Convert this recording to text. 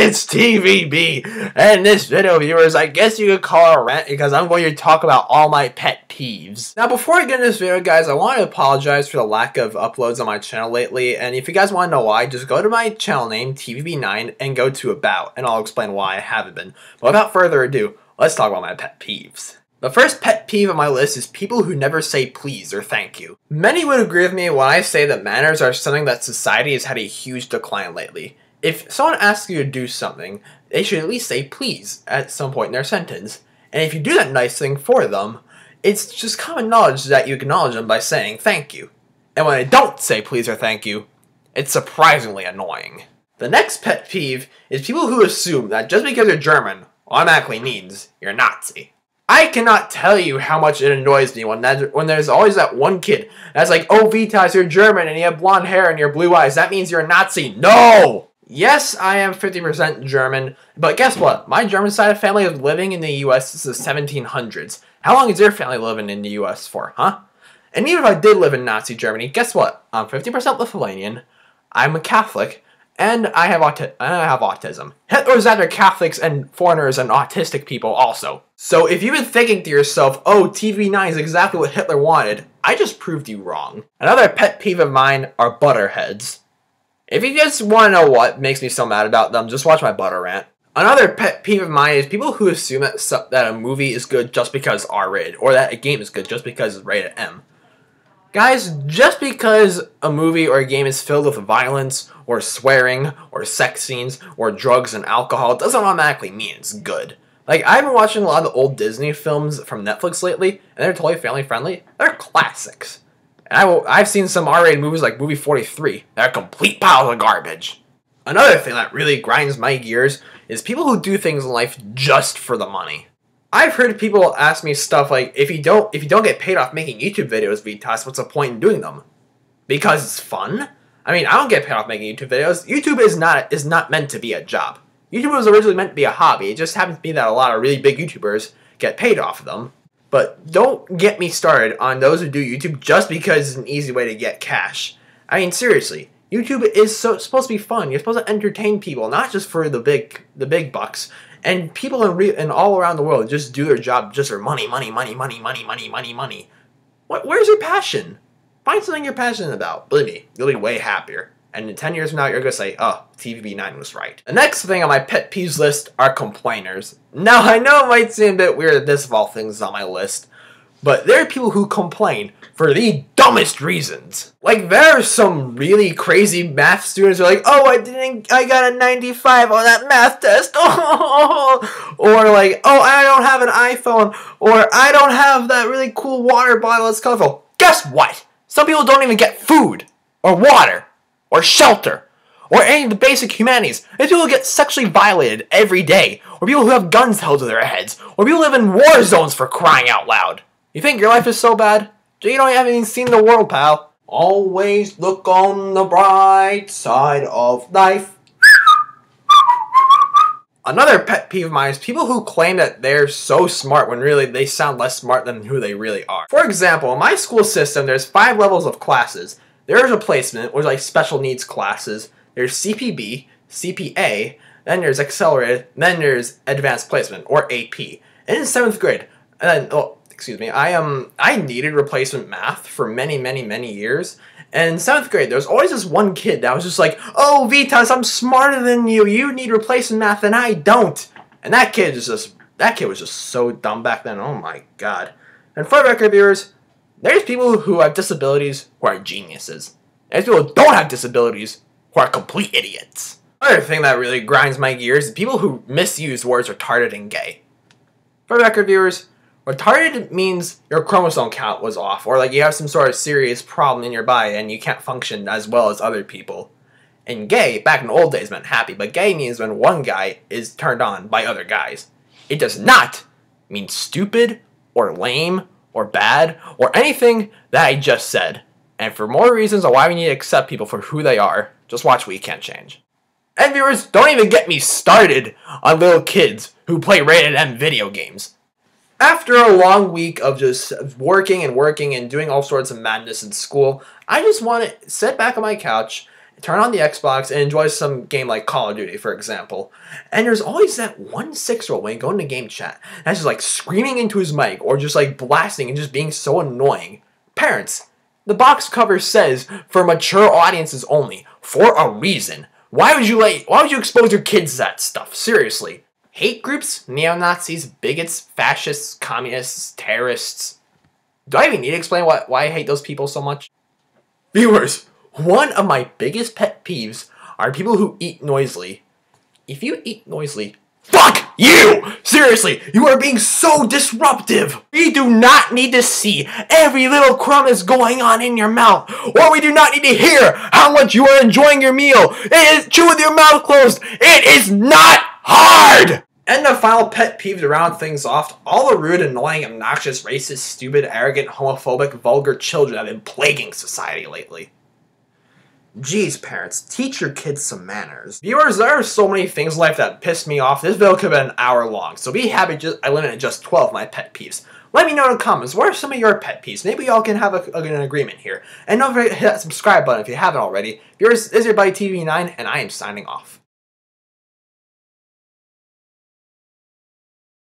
it's TVB, and this video, viewers, I guess you could call it a rant because I'm going to talk about all my pet peeves. Now, before I get into this video, guys, I want to apologize for the lack of uploads on my channel lately, and if you guys want to know why, just go to my channel name, TVB9, and go to About, and I'll explain why I haven't been. But without further ado, let's talk about my pet peeves. The first pet peeve on my list is people who never say please or thank you. Many would agree with me when I say that manners are something that society has had a huge decline lately. If someone asks you to do something, they should at least say please at some point in their sentence. And if you do that nice thing for them, it's just common knowledge that you acknowledge them by saying thank you. And when they don't say please or thank you, it's surprisingly annoying. The next pet peeve is people who assume that just because you're German automatically means you're Nazi. I cannot tell you how much it annoys me when there's always that one kid that's like, oh, Vitas, you're German and you have blonde hair and your blue eyes. That means you're a Nazi. No! Yes, I am 50% German, but guess what? My German side of family is living in the US since the 1700s. How long is your family living in the US for, huh? And even if I did live in Nazi Germany, guess what? I'm 50% Lithuanian, I'm a Catholic, and I have autism. Hitler's after Catholics and foreigners and autistic people also. So if you've been thinking to yourself, oh, TV9 is exactly what Hitler wanted, I just proved you wrong. Another pet peeve of mine are butterheads. If you just want to know what makes me so mad about them, just watch my butter rant. Another pet peeve of mine is people who assume that a movie is good just because it's R-rated, or that a game is good just because it's rated M. Guys, just because a movie or a game is filled with violence, or swearing, or sex scenes, or drugs and alcohol, doesn't automatically mean it's good. Like, I've been watching a lot of the old Disney films from Netflix lately, and they're totally family friendly. They're classics. And I've seen some R-rated movies like Movie 43. They're complete piles of garbage. Another thing that really grinds my gears is people who do things in life just for the money. I've heard people ask me stuff like, if you don't get paid off making YouTube videos, Vitas, what's the point in doing them? Because it's fun? I mean, I don't get paid off making YouTube videos. YouTube is not meant to be a job. YouTube was originally meant to be a hobby. It just happens to be that a lot of really big YouTubers get paid off of them. But don't get me started on those who do YouTube just because it's an easy way to get cash. I mean, seriously, YouTube is supposed to be fun. You're supposed to entertain people, not just for the big bucks. And people in all around the world just do their job just for money, money, money, money, money, money, money, money. Where's your passion? Find something you're passionate about. Believe me, you'll be way happier. And in 10 years from now, you're going to say, oh, TVB9 was right. The next thing on my pet peeves list are complainers. Now, I know it might seem a bit weird that this of all things is on my list, but there are people who complain for the dumbest reasons. Like, there are some really crazy math students who are like, oh, I got a 95 on that math test. Or like, oh, I don't have an iPhone. Or I don't have that really cool water bottle that's colorful. Guess what? Some people don't even get food, or water, or shelter, or any of the basic humanities. There's people who get sexually violated every day, or people who have guns held to their heads, or people who live in war zones for crying out loud. You think your life is so bad? You don't haven't even seen the world, pal. Always look on the bright side of life. Another pet peeve of mine is people who claim that they're so smart when really they sound less smart than who they really are. For example, in my school system, there's 5 levels of classes. There's replacement, which is like special needs classes. There's CPB, CPA, then there's accelerated, then there's advanced placement, or AP. And in 7th grade, and then, I needed replacement math for many, many, many years. And in 7th grade, there was always this one kid that was just like, oh, Vitas, I'm smarter than you. You need replacement math and I don't. And that kid was just so dumb back then. Oh my god. And for the record, viewers, there's people who have disabilities who are geniuses. There's people who don't have disabilities who are complete idiots. Another thing that really grinds my gears is people who misuse words retarded and gay. For the record, viewers, retarded means your chromosome count was off, or like you have some sort of serious problem in your body and you can't function as well as other people. And gay, back in the old days, meant happy, but gay means when one guy is turned on by other guys. It does not mean stupid, or lame, or bad, or anything that I just said. And for more reasons on why we need to accept people for who they are, just watch We Can't Change. And viewers, don't even get me started on little kids who play rated M video games. After a long week of just working and doing all sorts of madness in school, I just want to sit back on my couch turn on the Xbox and enjoy some game like Call of Duty, for example. And there's always that one 6-year-old when you go into game chat that's just like screaming into his mic or just like blasting and just being so annoying. Parents, the box cover says for mature audiences only, for a reason. Why would you expose your kids to that stuff? Seriously. Hate groups, neo-Nazis, bigots, fascists, communists, terrorists. Do I even need to explain why I hate those people so much? Viewers, one of my biggest pet peeves are people who eat noisily. If you eat noisily, fuck you! Seriously, you are being so disruptive! We do not need to see every little crumb that's going on in your mouth, or we do not need to hear how much you are enjoying your meal. It is chew with your mouth closed. It is not hard! And the final pet peeve to round things off, all the rude, annoying, obnoxious, racist, stupid, arrogant, homophobic, vulgar children have been plaguing society lately. Jeez, parents, teach your kids some manners. Viewers, there are so many things in life that piss me off. This video could have been an hour long, so be happy I limited just 12 of my pet peeves. Let me know in the comments, what are some of your pet peeves? Maybe y'all can have an agreement here. And don't forget to hit that subscribe button if you haven't already. Viewers, this is your buddy TV9, and I am signing off.